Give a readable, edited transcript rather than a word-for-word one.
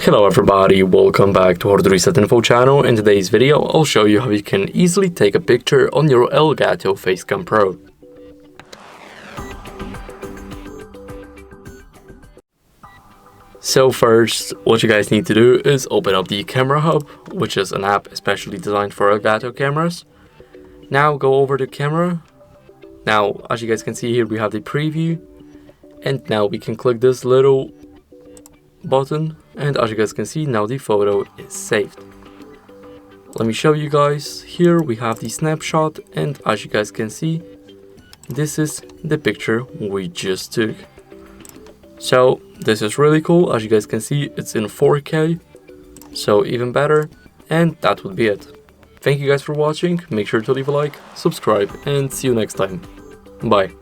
Hello everybody, welcome back to HardReset.Info channel. In today's video, I'll show you how you can easily take a picture on your ELGATO Facecam Pro. So first, what you guys need to do is open up the Camera Hub, which is an app especially designed for ELGATO cameras. Now go over to Camera. Now, as you guys can see here, we have the preview. And now we can click this little button, and as you guys can see, now the photo is saved. Let me show you guys. Here we have the snapshot, and as you guys can see, this is the picture we just took. So this is really cool. As you guys can see, it's in 4K, so even better. And that would be it. Thank you guys for watching. Make sure to leave a like, subscribe, and see you next time. Bye.